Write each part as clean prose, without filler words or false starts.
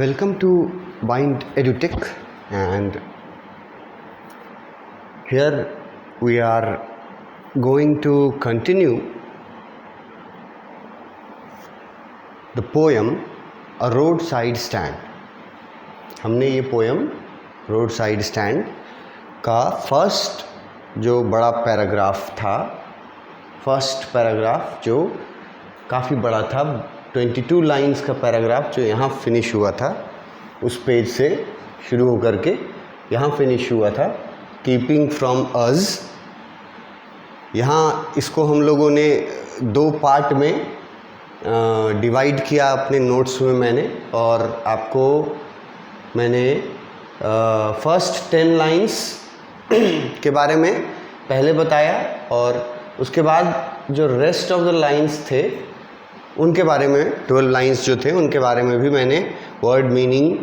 Welcome to Bind EduTech, and here we are going to continue the poem A Roadside Stand. हमने ये poem road side stand का first जो बड़ा paragraph था, first paragraph जो काफ़ी बड़ा था, 22 लाइंस का पैराग्राफ जो यहाँ फिनिश हुआ था, उस पेज से शुरू होकर के यहाँ फिनिश हुआ था, कीपिंग फ्रॉम अस। यहाँ इसको हम लोगों ने दो पार्ट में डिवाइड किया अपने नोट्स में मैंने, और आपको मैंने फर्स्ट 10 लाइंस के बारे में पहले बताया, और उसके बाद जो रेस्ट ऑफ द लाइंस थे उनके बारे में, 12 लाइंस जो थे उनके बारे में भी मैंने वर्ड मीनिंग,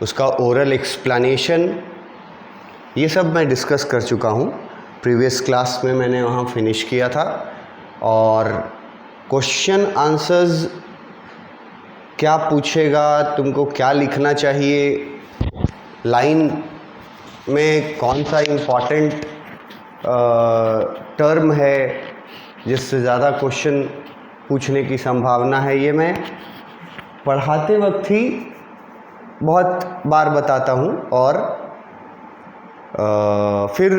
उसका ओरल एक्सप्लेनेशन, ये सब मैं डिस्कस कर चुका हूँ। प्रीवियस क्लास में मैंने वहाँ फिनिश किया था। और क्वेश्चन आंसर्स क्या पूछेगा, तुमको क्या लिखना चाहिए, लाइन में कौन सा इम्पॉर्टेंट टर्म है जिससे ज़्यादा क्वेश्चन पूछने की संभावना है, ये मैं पढ़ाते वक्त ही बहुत बार बताता हूँ। और फिर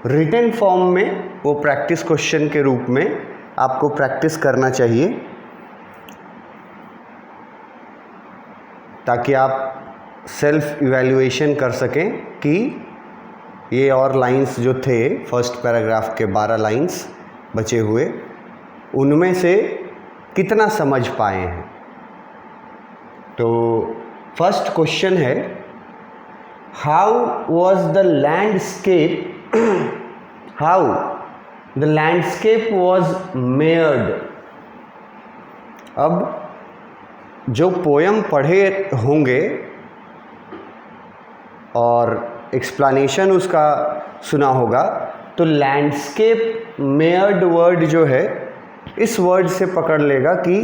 रिटन फॉर्म में वो प्रैक्टिस क्वेश्चन के रूप में आपको प्रैक्टिस करना चाहिए, ताकि आप सेल्फ इवैल्यूएशन कर सकें कि ये और लाइंस जो थे फर्स्ट पैराग्राफ के 12 लाइंस बचे हुए, उनमें से कितना समझ पाए हैं। तो फर्स्ट क्वेश्चन है, how was the landscape, how the landscape was marred. अब जो पोयम पढ़े होंगे और एक्सप्लेनेशन उसका सुना होगा, तो लैंडस्केप मेयर्ड वर्ड जो है, इस वर्ड से पकड़ लेगा कि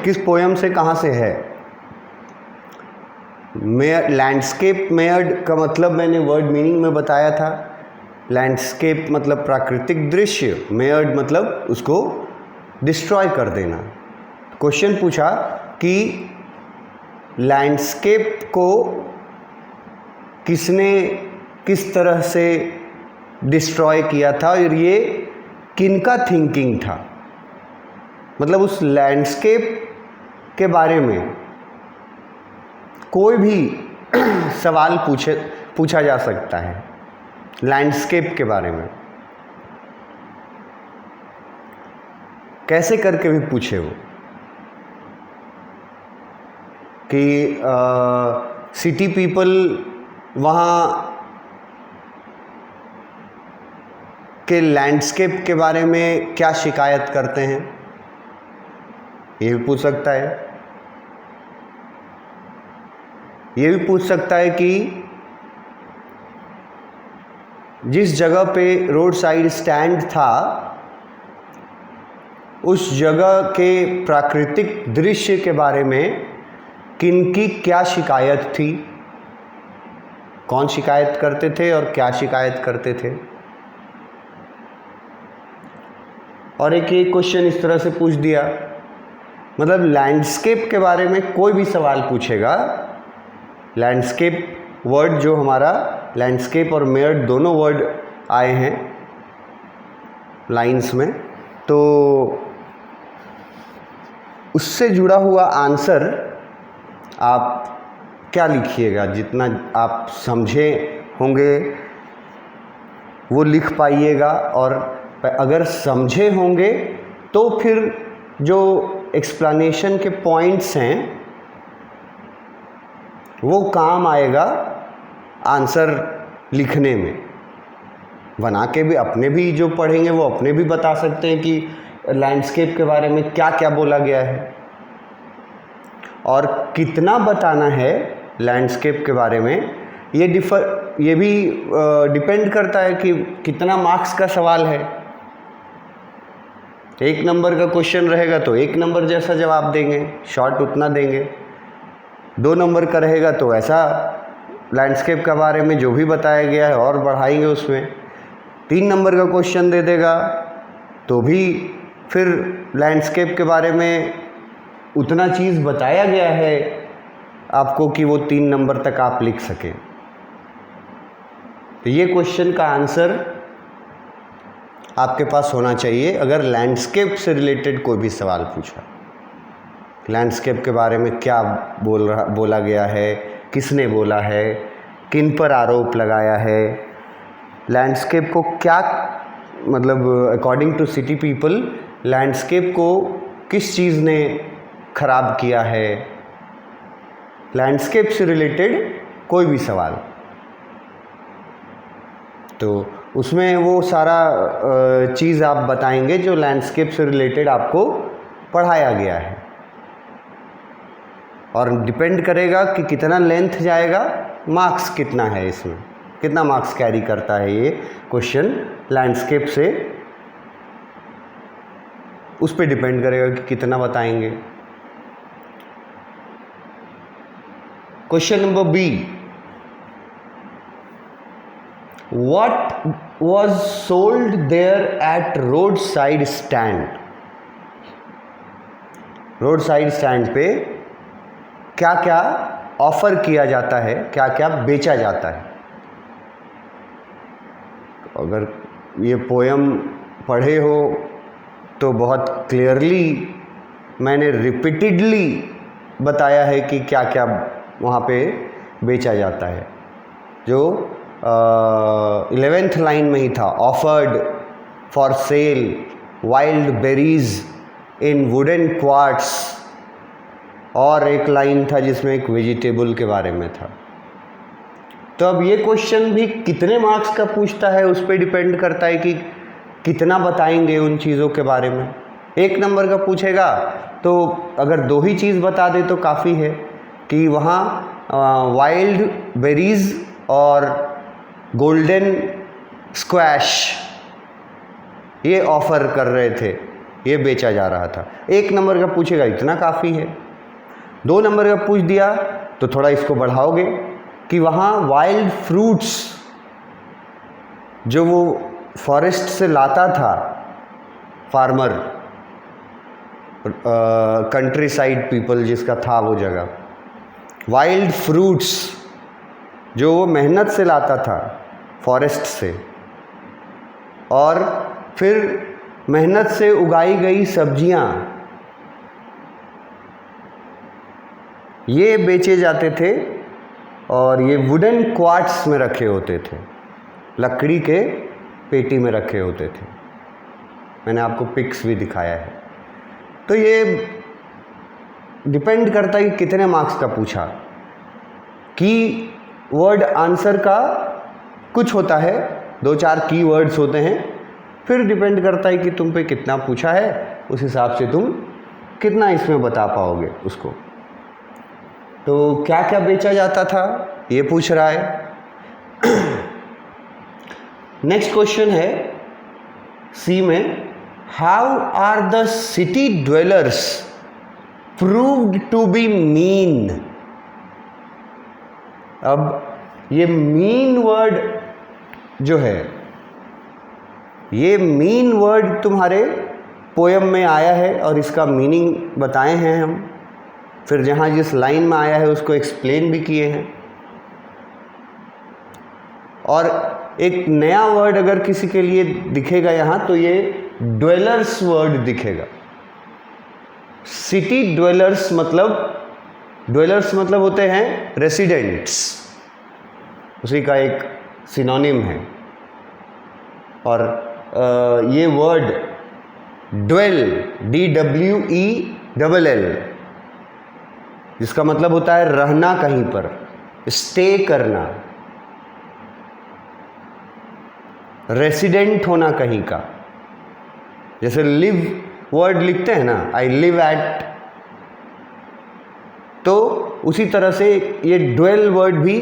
किस पोयम से कहाँ से है। मेयर, लैंडस्केप मेयर्ड का मतलब मैंने वर्ड मीनिंग में बताया था। लैंडस्केप मतलब प्राकृतिक दृश्य, मेयर्ड मतलब उसको डिस्ट्रॉय कर देना। क्वेश्चन पूछा कि लैंडस्केप को किसने किस तरह से डिस्ट्रॉय किया था, और ये किनका थिंकिंग था। मतलब उस लैंडस्केप के बारे में कोई भी सवाल पूछा जा सकता है, लैंडस्केप के बारे में कैसे करके भी पूछे वो, कि सिटी पीपल वहाँ के लैंडस्केप के बारे में क्या शिकायत करते हैं, ये भी पूछ सकता है। ये भी पूछ सकता है कि जिस जगह पे रोड साइड स्टैंड था, उस जगह के प्राकृतिक दृश्य के बारे में किनकी क्या शिकायत थी, कौन शिकायत करते थे और क्या शिकायत करते थे। और एक क्वेश्चन इस तरह से पूछ दिया, मतलब लैंडस्केप के बारे में कोई भी सवाल पूछेगा, लैंडस्केप वर्ड जो हमारा, लैंडस्केप और मेयर्ड दोनों वर्ड आए हैं लाइंस में, तो उससे जुड़ा हुआ आंसर आप क्या लिखिएगा, जितना आप समझे होंगे वो लिख पाइएगा। और अगर समझे होंगे तो फिर जो एक्सप्लेनेशन के पॉइंट्स हैं वो काम आएगा आंसर लिखने में। बना के भी अपने भी जो पढ़ेंगे वो अपने भी बता सकते हैं कि लैंडस्केप के बारे में क्या क्या बोला गया है, और कितना बताना है लैंडस्केप के बारे में। ये भी डिपेंड करता है कि कितना मार्क्स का सवाल है। 1 नंबर का क्वेश्चन रहेगा तो 1 नंबर जैसा जवाब देंगे, शॉर्ट उतना देंगे। 2 नंबर का रहेगा तो ऐसा लैंडस्केप के बारे में जो भी बताया गया है और बढ़ाएंगे उसमें। 3 नंबर का क्वेश्चन दे देगा तो भी फिर लैंडस्केप के बारे में उतना चीज़ बताया गया है आपको कि वो 3 नंबर तक आप लिख सकें। तो ये क्वेश्चन का आंसर आपके पास होना चाहिए अगर लैंडस्केप से रिलेटेड कोई भी सवाल पूछा। लैंडस्केप के बारे में क्या बोला गया है, किसने बोला है, किन पर आरोप लगाया है, लैंडस्केप को क्या मतलब according to city people landscape को किस चीज़ ने ख़राब किया है, लैंडस्केप से रिलेटेड कोई भी सवाल तो उसमें वो सारा चीज़ आप बताएंगे जो लैंडस्केप से रिलेटेड आपको पढ़ाया गया है। और डिपेंड करेगा कि कितना लेंथ जाएगा, मार्क्स कितना है, इसमें कितना मार्क्स कैरी करता है ये क्वेश्चन लैंडस्केप से, उस पर डिपेंड करेगा कि कितना बताएंगे। Question number B, What was sold there at roadside stand? Road side stand पे क्या क्या ऑफर किया जाता है, क्या क्या बेचा जाता है। अगर ये पोयम पढ़े हो तो बहुत क्लियरली मैंने रिपीटेडली बताया है कि क्या क्या वहाँ पे बेचा जाता है। जो 11th लाइन में ही था, offered for sale wild berries in wooden quartz, और एक लाइन था जिसमें एक वेजिटेबल के बारे में था। तो अब ये क्वेश्चन भी कितने मार्क्स का पूछता है उस पर डिपेंड करता है कि कितना बताएंगे उन चीज़ों के बारे में। 1 नंबर का पूछेगा तो अगर 2 ही चीज़ बता दे तो काफ़ी है कि वहाँ वाइल्ड बेरीज और गोल्डन स्क्वैश ये ऑफ़र कर रहे थे, ये बेचा जा रहा था। 1 नंबर का पूछेगा इतना काफ़ी है। 2 नंबर का पूछ दिया तो थोड़ा इसको बढ़ाओगे कि वहाँ वाइल्ड फ्रूट्स जो वो फॉरेस्ट से लाता था फार्मर, कंट्री साइड पीपल जिसका था वो जगह, वाइल्ड फ्रूट्स जो वो मेहनत से लाता था फॉरेस्ट से, और फिर मेहनत से उगाई गई सब्जियां, ये बेचे जाते थे और ये वुडन क्वार्ट्स में रखे होते थे, लकड़ी के पेटी में रखे होते थे। मैंने आपको पिक्स भी दिखाया है। तो ये डिपेंड करता है कि कितने मार्क्स का पूछा। की वर्ड आंसर का कुछ होता है, 2-4 की वर्ड्स होते हैं, फिर डिपेंड करता है कि तुम पे कितना पूछा है, उस हिसाब से तुम कितना इसमें बता पाओगे उसको। तो क्या क्या बेचा जाता था ये पूछ रहा है। नेक्स्ट क्वेश्चन है सी में, how are the city dwellers proved to be mean. अब ये मीन वर्ड जो है, ये मीन वर्ड तुम्हारे पोयम में आया है और इसका मीनिंग बताए हैं हम, फिर जहाँ जिस लाइन में आया है उसको एक्सप्लेन भी किए हैं। और एक नया वर्ड अगर किसी के लिए दिखेगा यहाँ तो ये ड्वेलर्स वर्ड दिखेगा। सिटी ड्वेलर्स मतलब होते हैं रेसिडेंट्स, उसी का एक सिनोनिम है। और ये वर्ड ड्वेल, DWELL, जिसका मतलब होता है रहना कहीं पर, स्टे करना, रेसिडेंट होना कहीं का। जैसे लिव वर्ड लिखते हैं ना, आई लिव एट, तो उसी तरह से ये ड्वेल वर्ड भी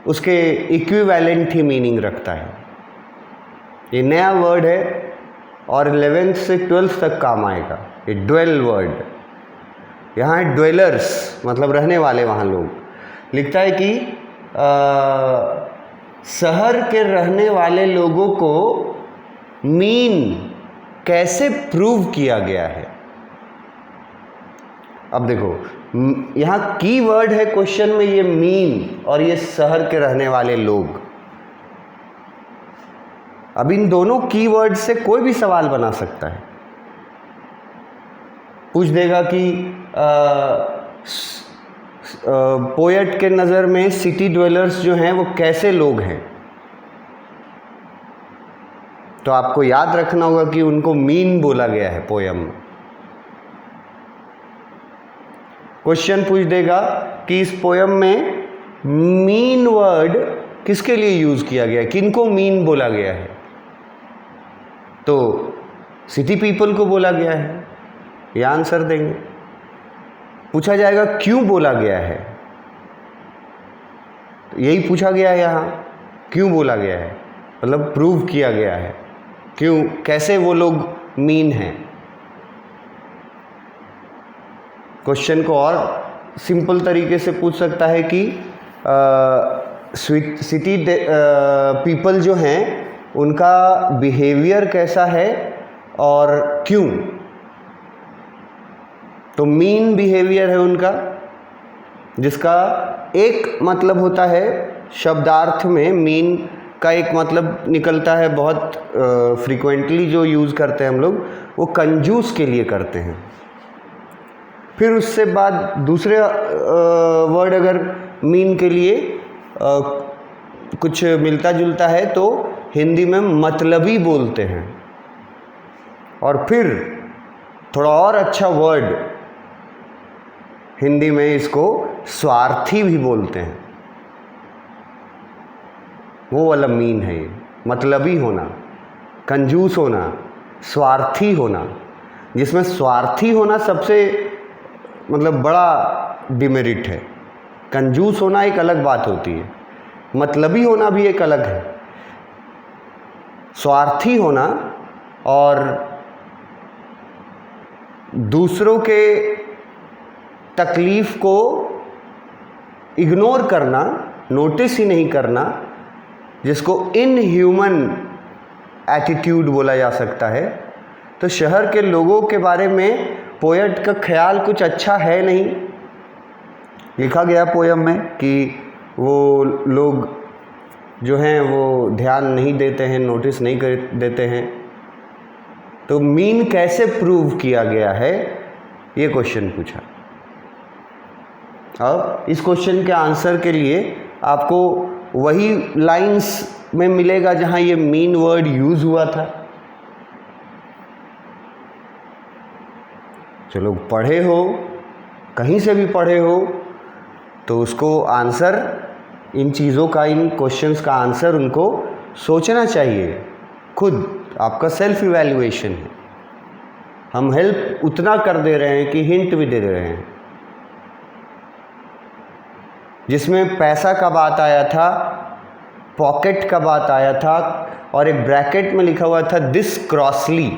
उसके इक्विवेलेंट ही मीनिंग रखता है। ये नया वर्ड है और 11th से 12th तक काम आएगा, ये ड्वेल वर्ड। यहाँ है ड्वेलर्स, मतलब रहने वाले वहाँ लोग। लिखता है कि शहर के रहने वाले लोगों को मीन कैसे प्रूव किया गया है। अब देखो यहाँ की वर्ड है क्वेश्चन में, ये मीन और ये शहर के रहने वाले लोग। अब इन दोनों की वर्ड से कोई भी सवाल बना सकता है। पूछ देगा कि पोएट के नज़र में सिटी ड्वेलर्स जो हैं वो कैसे लोग हैं, तो आपको याद रखना होगा कि उनको मीन बोला गया है पोयम में। क्वेश्चन पूछ देगा कि इस पोयम में मीन वर्ड किसके लिए यूज किया गया है, किनको मीन बोला गया है, तो सिटी पीपल को बोला गया है, ये आंसर देंगे। पूछा जाएगा क्यों बोला गया है, तो यही पूछा गया है यहाँ, क्यों बोला गया है, मतलब प्रूव किया गया है, क्यों, कैसे वो लोग मीन हैं। क्वेश्चन को और सिंपल तरीके से पूछ सकता है कि सिटी पीपल जो हैं उनका बिहेवियर कैसा है और क्यों, तो मीन बिहेवियर है उनका, जिसका एक मतलब होता है शब्दार्थ में, मीन का एक मतलब निकलता है बहुत फ्रीक्वेंटली जो यूज़ करते हैं हम लोग, वो कंजूस के लिए करते हैं। फिर उससे बाद दूसरे वर्ड अगर मीन के लिए कुछ मिलता जुलता है तो हिंदी में मतलबी बोलते हैं, और फिर थोड़ा और अच्छा वर्ड हिंदी में इसको स्वार्थी भी बोलते हैं। वो वाला मीन है ये, मतलबी होना, कंजूस होना, स्वार्थी होना, जिसमें स्वार्थी होना सबसे मतलब बड़ा डिमेरिट है। कंजूस होना एक अलग बात होती है, मतलबी होना भी एक अलग है। स्वार्थी होना और दूसरों के तकलीफ को इग्नोर करना, नोटिस ही नहीं करना, जिसको इनह्यूमन एटीट्यूड बोला जा सकता है। तो शहर के लोगों के बारे में पोएट का ख्याल कुछ अच्छा है नहीं। लिखा गया पोयम में कि वो लोग जो हैं वो ध्यान नहीं देते हैं, नोटिस नहीं कर देते हैं। तो मीन कैसे प्रूव किया गया है, ये क्वेश्चन पूछा। अब इस क्वेश्चन के आंसर के लिए आपको वही लाइंस में मिलेगा जहां ये मीन वर्ड यूज हुआ था। चलो पढ़े हो, कहीं से भी पढ़े हो, तो उसको आंसर, इन चीज़ों का, इन क्वेश्चंस का आंसर उनको सोचना चाहिए खुद। आपका सेल्फ इवैल्यूएशन है। हम हेल्प उतना कर दे रहे हैं कि हिंट भी दे रहे हैं। जिसमें पैसा का बात आया था, पॉकेट का बात आया था, और एक ब्रैकेट में लिखा हुआ था दिस क्रॉसली,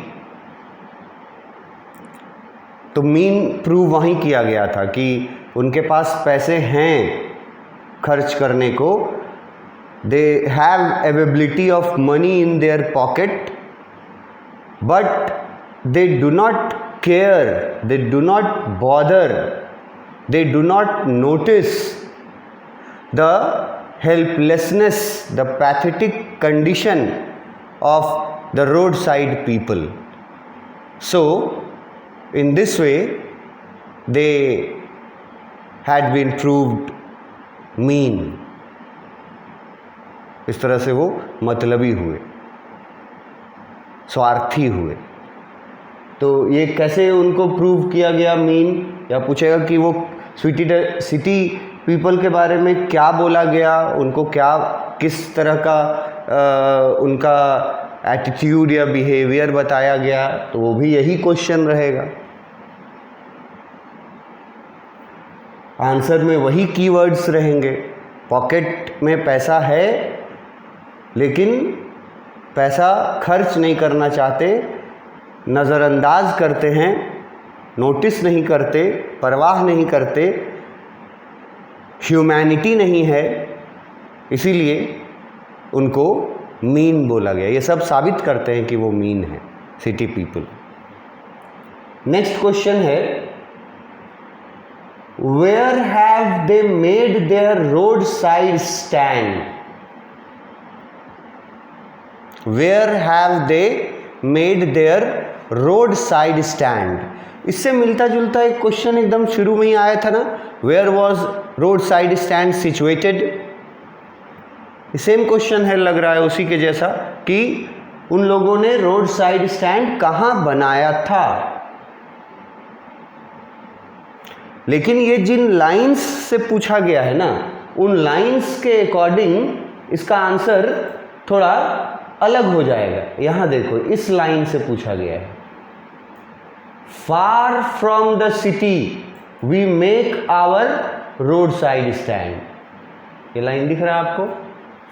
तो मीन प्रूव वहीं किया गया था कि उनके पास पैसे हैं खर्च करने को। They have availability of money in their pocket, but they do not care, they do not bother, they do not notice the helplessness, the pathetic condition of the roadside people. So in this way they had been proved mean. इस तरह से वो मतलबी हुए, स्वार्थी हुए। तो ये कैसे उनको प्रूव किया गया मीन, या पूछेगा कि वो सिटी पीपल के बारे में क्या बोला गया, उनको क्या, किस तरह का उनका एटीट्यूड या बिहेवियर बताया गया, तो वो भी यही क्वेश्चन रहेगा। आंसर में वही कीवर्ड्स रहेंगे। पॉकेट में पैसा है लेकिन पैसा खर्च नहीं करना चाहते, नज़रअंदाज करते हैं, नोटिस नहीं करते, परवाह नहीं करते, ह्यूमैनिटी नहीं है, इसीलिए उनको मीन बोला गया। ये सब साबित करते हैं कि वो मीन है सिटी पीपल। नेक्स्ट क्वेश्चन है, where have they made their road side stand? Where have they made their road side stand? इससे मिलता जुलता एक क्वेश्चन एकदम शुरू में ही आया था ना, where was road side stand situated? Same question है, लग रहा है उसी के जैसा, कि उन लोगों ने रोड साइड स्टैंड कहाँ बनाया था। लेकिन ये जिन लाइंस से पूछा गया है ना, उन लाइंस के अकॉर्डिंग इसका आंसर थोड़ा अलग हो जाएगा। यहाँ देखो, इस लाइन से पूछा गया है, far from the city we make our road side stand. ये लाइन दिख रहा है आपको?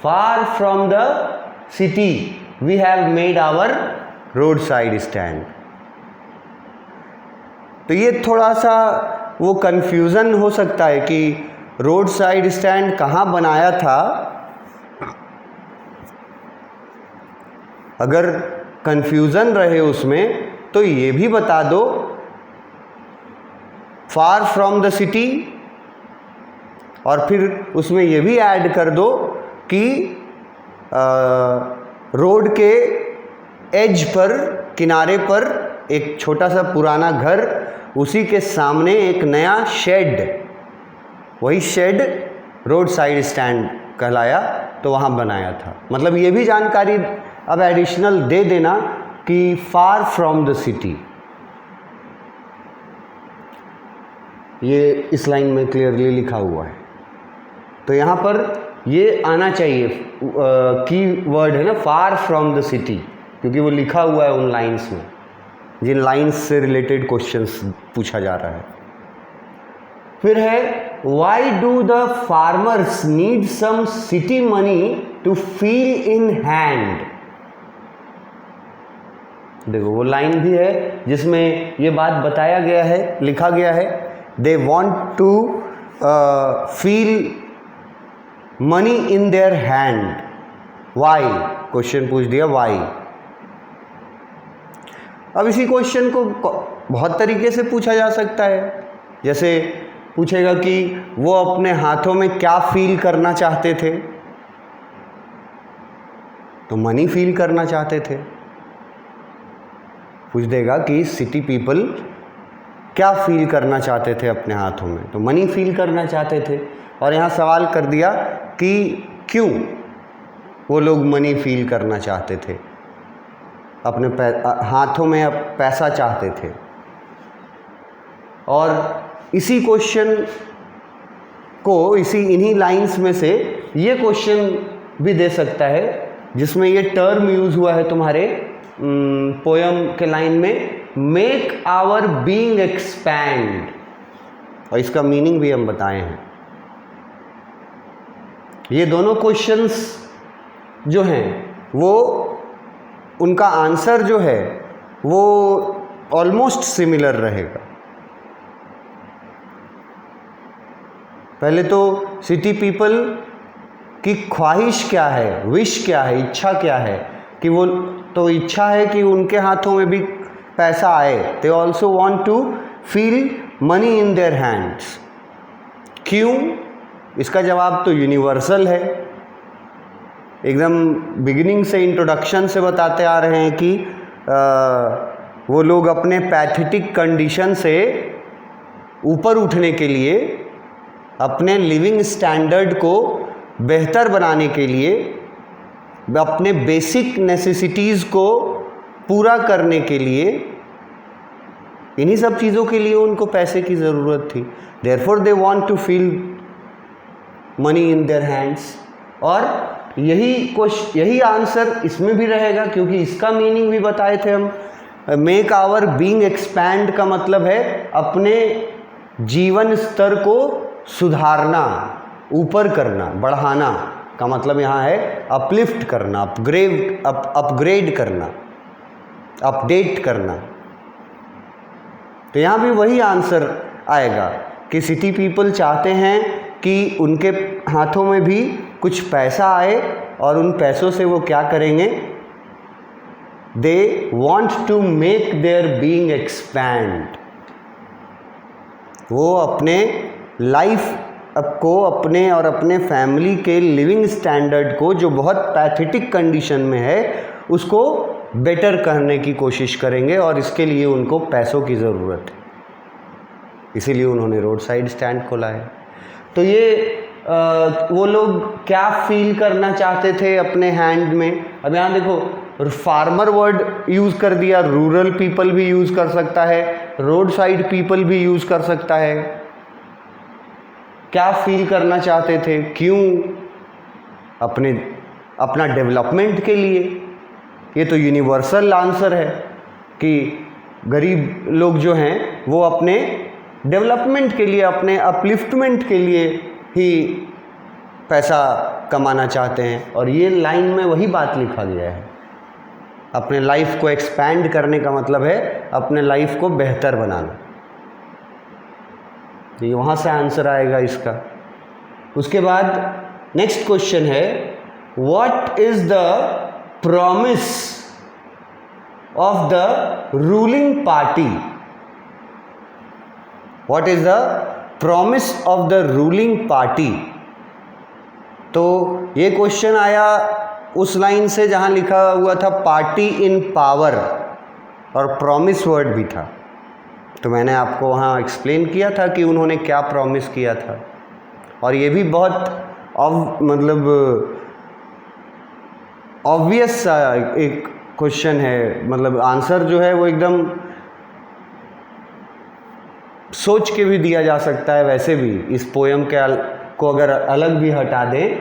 Far from the city we have made our road side stand. तो ये थोड़ा सा वो कंफ्यूजन हो सकता है कि रोड साइड स्टैंड कहाँ बनाया था। अगर कंफ्यूजन रहे उसमें तो ये भी बता दो, फार फ्रॉम द सिटी, और फिर उसमें ये भी ऐड कर दो कि रोड के एज पर, किनारे पर एक छोटा सा पुराना घर, उसी के सामने एक नया शेड, वही शेड रोड साइड स्टैंड कहलाया, तो वहाँ बनाया था। मतलब ये भी जानकारी अब एडिशनल दे देना कि फार फ्रॉम द सिटी। ये इस लाइन में क्लियरली लिखा हुआ है, तो यहाँ पर ये आना चाहिए, की वर्ड है ना, फार फ्रॉम द सिटी, क्योंकि वो लिखा हुआ है उन लाइंस में, जिन लाइंस से रिलेटेड क्वेश्चंस पूछा जा रहा है। फिर है, why do the farmers need some city money to feel in hand? देखो वो लाइन भी है जिसमें ये बात बताया गया है, लिखा गया है, they want to feel money in their hand. Why? Question पूछ दिया वाई। अब इसी क्वेश्चन को बहुत तरीके से पूछा जा सकता है। जैसे पूछेगा कि वो अपने हाथों में क्या फील करना चाहते थे, तो मनी फील करना चाहते थे। पूछ देगा कि सिटी पीपल क्या फील करना चाहते थे अपने हाथों में, तो मनी फील करना चाहते थे। और यहाँ सवाल कर दिया कि क्यों वो लोग मनी फील करना चाहते थे, अपने हाथों में अब पैसा चाहते थे। और इसी क्वेश्चन को, इन्हीं लाइंस में से ये क्वेश्चन भी दे सकता है जिसमें ये टर्म यूज़ हुआ है तुम्हारे पोयम के लाइन में, मेक आवर बीइंग एक्सपैंड, और इसका मीनिंग भी हम बताए हैं। ये दोनों क्वेश्चंस जो हैं वो, उनका आंसर जो है वो ऑलमोस्ट सिमिलर रहेगा। पहले तो सिटी पीपल की ख्वाहिश क्या है, विश क्या है, इच्छा क्या है, कि वो तो इच्छा है कि उनके हाथों में भी पैसा आए। They also want to feel money in their hands. क्यों? इसका जवाब तो यूनिवर्सल है। एकदम बिगिनिंग से, इंट्रोडक्शन से बताते आ रहे हैं कि वो लोग अपने पैथेटिक कंडीशन से ऊपर उठने के लिए, अपने लिविंग स्टैंडर्ड को बेहतर बनाने के लिए, अपने बेसिक नेसेसिटीज़ को पूरा करने के लिए, इन्हीं सब चीज़ों के लिए उनको पैसे की ज़रूरत थी। Therefore they want to feel money in their hands. और यही आंसर इसमें भी रहेगा, क्योंकि इसका मीनिंग भी बताए थे हम। मेक आवर बीइंग एक्सपैंड का मतलब है अपने जीवन स्तर को सुधारना, ऊपर करना, बढ़ाना का मतलब यहाँ है अपलिफ्ट करना, अपग्रेड करना, अपडेट करना। तो यहाँ भी वही आंसर आएगा कि सिटी पीपल चाहते हैं कि उनके हाथों में भी कुछ पैसा आए और उन पैसों से वो क्या करेंगे, they want to make their being expand. वो अपने लाइफ को, अपने और अपने फैमिली के लिविंग स्टैंडर्ड को, जो बहुत पैथेटिक कंडीशन में है, उसको बेटर करने की कोशिश करेंगे और इसके लिए उनको पैसों की ज़रूरत है, इसीलिए उन्होंने रोड साइड स्टैंड खोला है। तो ये वो लोग क्या फील करना चाहते थे अपने हैंड में। अब यहाँ देखो, फार्मर वर्ड यूज़ कर दिया, रूरल पीपल भी यूज़ कर सकता है, रोड साइड पीपल भी यूज़ कर सकता है। क्या फील करना चाहते थे, क्यों, अपना डेवलपमेंट के लिए। ये तो यूनिवर्सल आंसर है कि गरीब लोग जो हैं वो अपने डेवलपमेंट के लिए, अपने अपलिफ्टमेंट के लिए ही पैसा कमाना चाहते हैं। और ये लाइन में वही बात लिखा गया है, अपने लाइफ को एक्सपैंड करने का मतलब है अपने लाइफ को बेहतर बनाना। ये वहाँ से आंसर आएगा इसका। उसके बाद नेक्स्ट क्वेश्चन है, what is the promise of the ruling party. What is the promise of the ruling party. तो ये क्वेश्चन आया उस लाइन से जहाँ लिखा हुआ था पार्टी इन पावर, और प्रॉमिस वर्ड भी था। तो मैंने आपको वहाँ एक्सप्लेन किया था कि उन्होंने क्या प्रॉमिस किया था। और ये भी बहुत मतलब ऑब्वियस एक क्वेश्चन है, मतलब आंसर जो है वो एकदम सोच के भी दिया जा सकता है। वैसे भी इस पोयम के को अगर अलग भी हटा दें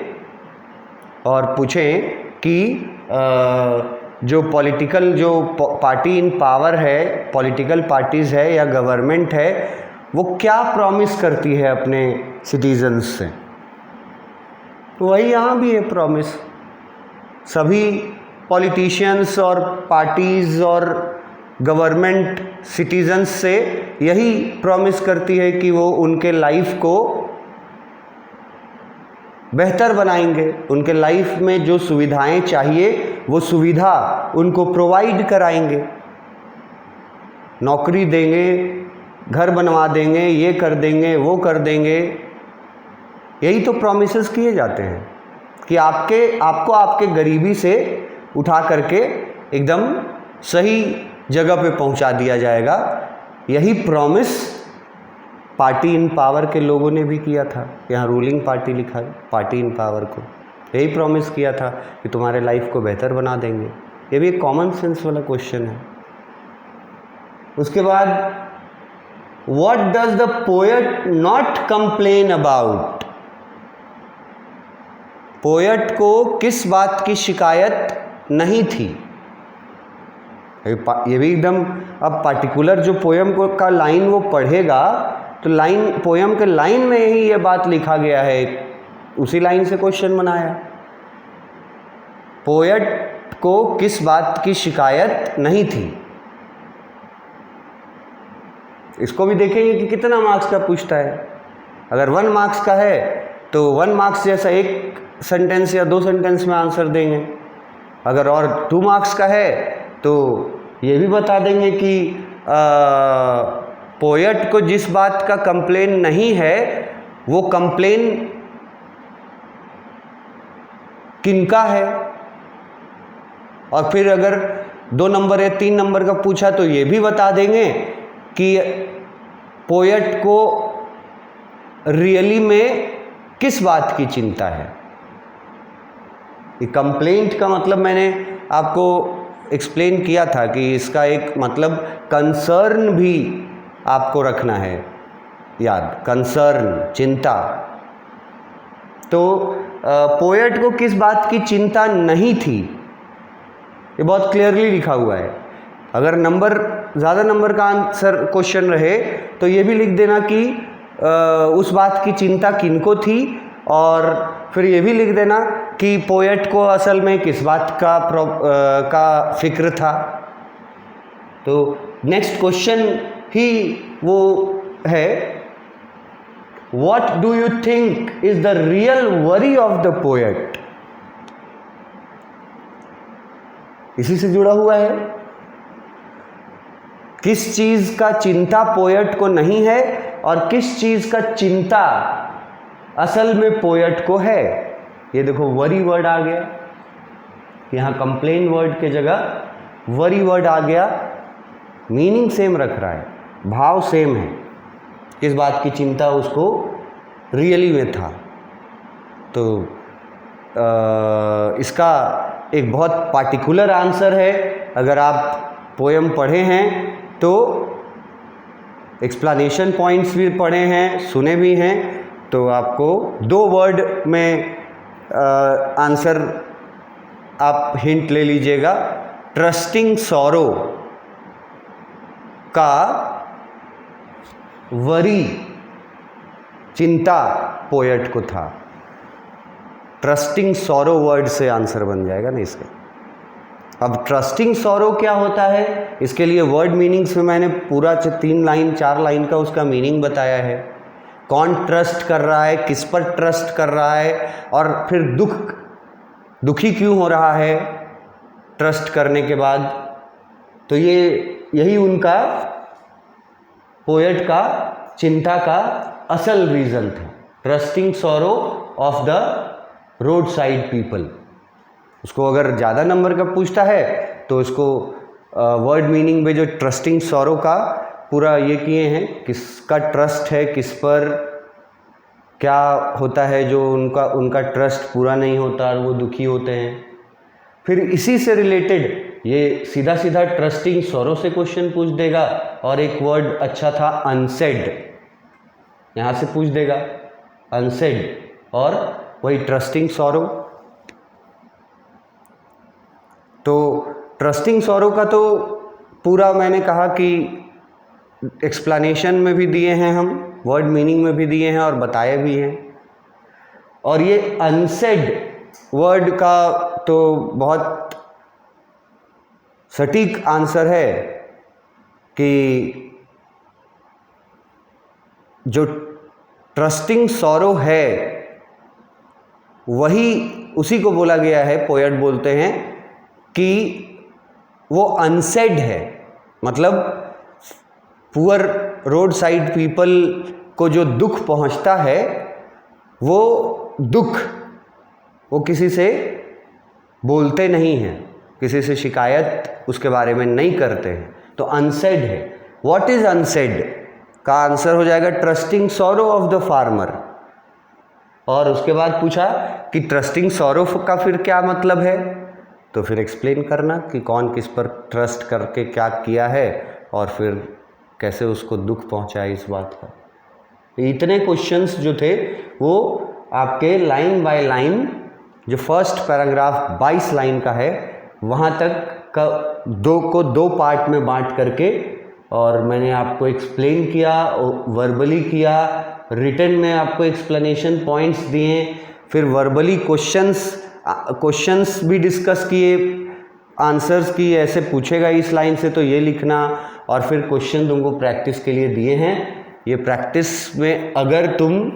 और पूछें कि जो पॉलिटिकल, जो पार्टी इन पावर है, पॉलिटिकल पार्टीज़ है या गवर्नमेंट है, वो क्या प्रॉमिस करती है अपने सिटीजन्स से, तो वही यहाँ भी है प्रॉमिस। सभी पॉलिटिशियंस और पार्टीज़ और गवर्नमेंट सिटीजन्स से यही प्रॉमिस करती है कि वो उनके लाइफ को बेहतर बनाएंगे, उनके लाइफ में जो सुविधाएं चाहिए वो सुविधा उनको प्रोवाइड कराएंगे, नौकरी देंगे, घर बनवा देंगे, ये कर देंगे, वो कर देंगे। यही तो प्रॉमिसेस किए जाते हैं कि आपको आपके गरीबी से उठा करके एकदम सही जगह पे पहुंचा दिया जाएगा। यही प्रॉमिस पार्टी इन पावर के लोगों ने भी किया था। यहाँ रूलिंग पार्टी लिखा है, पार्टी इन पावर को यही प्रॉमिस किया था कि तुम्हारे लाइफ को बेहतर बना देंगे। ये भी एक कॉमन सेंस वाला क्वेश्चन है। उसके बाद what does the poet not complain about. Poet को किस बात की शिकायत नहीं थी। ये भी एकदम, अब पार्टिकुलर जो पोयम को का लाइन वो पढ़ेगा तो लाइन, पोयम के लाइन में ही ये बात लिखा गया है, उसी लाइन से क्वेश्चन बनाया। पोएट को किस बात की शिकायत नहीं थी। इसको भी देखेंगे कि कितना मार्क्स का पूछता है। अगर 1 मार्क्स का है तो 1 मार्क्स जैसा एक सेंटेंस या 2 सेंटेंस में आंसर देंगे। अगर और 2 मार्क्स का है तो ये भी बता देंगे कि पोएट को जिस बात का कंप्लेन नहीं है वो कंप्लेन किनका है। और फिर अगर 2 नंबर या 3 नंबर का पूछा तो ये भी बता देंगे कि पोएट को रियली में किस बात की चिंता है। ये कंप्लेंट का मतलब मैंने आपको एक्सप्लेन किया था कि इसका एक मतलब कंसर्न भी आपको रखना है याद, कंसर्न, चिंता। तो पोएट को किस बात की चिंता नहीं थी ये बहुत क्लियरली लिखा हुआ है। अगर ज़्यादा नंबर का आंसर क्वेश्चन रहे तो ये भी लिख देना कि उस बात की चिंता किनको थी, और फिर ये भी लिख देना कि पोएट को असल में किस बात का फिक्र था। तो नेक्स्ट क्वेश्चन ही वो है, What do you think is the real worry of the poet? इसी से जुड़ा हुआ है। किस चीज का चिंता पोएट को नहीं है और किस चीज का चिंता असल में पोएट को है। ये देखो वरी वर्ड आ गया, यहां कंप्लेन वर्ड के जगह वरी वर्ड आ गया। मीनिंग सेम रख रहा है, भाव सेम है, किस बात की चिंता उसको रियली में था। तो इसका एक बहुत पार्टिकुलर आंसर है। अगर आप पोएम पढ़े हैं तो एक्सप्लेनेशन पॉइंट्स भी पढ़े हैं, सुने भी हैं, तो आपको 2 वर्ड में आंसर आप हिंट ले लीजिएगा। ट्रस्टिंग सॉरो का वरी चिंता पोएट को था। ट्रस्टिंग सॉरो वर्ड से आंसर बन जाएगा ना इसका। अब ट्रस्टिंग सॉरो क्या होता है, इसके लिए वर्ड मीनिंग्स में मैंने पूरा 3 लाइन 4 लाइन का उसका मीनिंग बताया है। कौन ट्रस्ट कर रहा है, किस पर ट्रस्ट कर रहा है, और फिर दुखी क्यों हो रहा है ट्रस्ट करने के बाद। तो यही उनका पोएट का चिंता का असल रीज़न था। Trusting sorrow of the road side people. उसको अगर ज़्यादा नंबर का पूछता है तो उसको वर्ड मीनिंग में जो ट्रस्टिंग सॉरो का पूरा ये किए हैं, किसका ट्रस्ट है, किस पर क्या होता है जो उनका ट्रस्ट पूरा नहीं होता और वो दुखी होते हैं। फिर इसी से रिलेटेड ये सीधा सीधा ट्रस्टिंग सॉरो से क्वेश्चन पूछ देगा, और एक वर्ड अच्छा था अनसेड, यहाँ से पूछ देगा अनसेड, और वही ट्रस्टिंग सॉरो। तो ट्रस्टिंग सॉरो का तो पूरा मैंने कहा कि एक्सप्लेनेशन में भी दिए हैं हम, वर्ड मीनिंग में भी दिए हैं और बताए भी हैं। और ये अनसेड वर्ड का तो बहुत सटीक आंसर है कि जो ट्रस्टिंग सॉरो है वही उसी को बोला गया है, पोएट बोलते हैं कि वो अनसेड है। मतलब पुअर रोड साइड पीपल को जो दुख पहुंचता है वो दुख वो किसी से बोलते नहीं हैं, किसी से शिकायत उसके बारे में नहीं करते हैं, तो अनसेड है। व्हाट इज अनसेड का आंसर हो जाएगा trusting sorrow of the farmer. और उसके बाद पूछा कि ट्रस्टिंग सॉरो का फिर क्या मतलब है, तो फिर एक्सप्लेन करना कि कौन किस पर ट्रस्ट करके क्या किया है और फिर कैसे उसको दुख पहुंचा इस बात का। इतने क्वेश्चंस जो थे वो आपके लाइन बाय लाइन, जो फर्स्ट पैराग्राफ 22 लाइन का है वहाँ तक का दो पार्ट में बांट करके, और मैंने आपको एक्सप्लेन किया, वर्बली किया, रिटन में आपको एक्सप्लेनेशन पॉइंट्स दिए, फिर वर्बली क्वेश्चंस भी डिस्कस किए, आंसर्स की ऐसे पूछेगा इस लाइन से तो ये लिखना, और फिर क्वेश्चन तुमको प्रैक्टिस के लिए दिए हैं। ये प्रैक्टिस में अगर तुम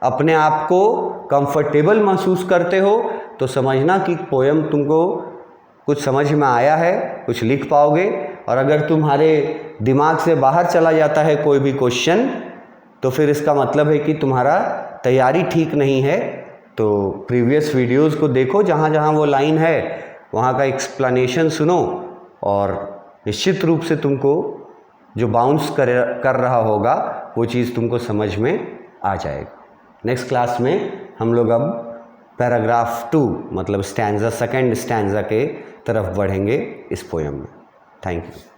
अपने आप को कंफर्टेबल महसूस करते हो तो समझना कि पोएम तुमको कुछ समझ में आया है, कुछ लिख पाओगे। और अगर तुम्हारे दिमाग से बाहर चला जाता है कोई भी क्वेश्चन तो फिर इसका मतलब है कि तुम्हारा तैयारी ठीक नहीं है। तो प्रीवियस वीडियोस को देखो, जहाँ जहाँ वो लाइन है वहाँ का एक्सप्लेनेशन सुनो, और निश्चित रूप से तुमको जो बाउंस कर रहा होगा वो चीज़ तुमको समझ में आ जाएगा। नेक्स्ट क्लास में हम लोग अब पैराग्राफ 2 मतलब स्टैंजा, सेकंड स्टैंजा के तरफ बढ़ेंगे इस पोएम में। Thank you.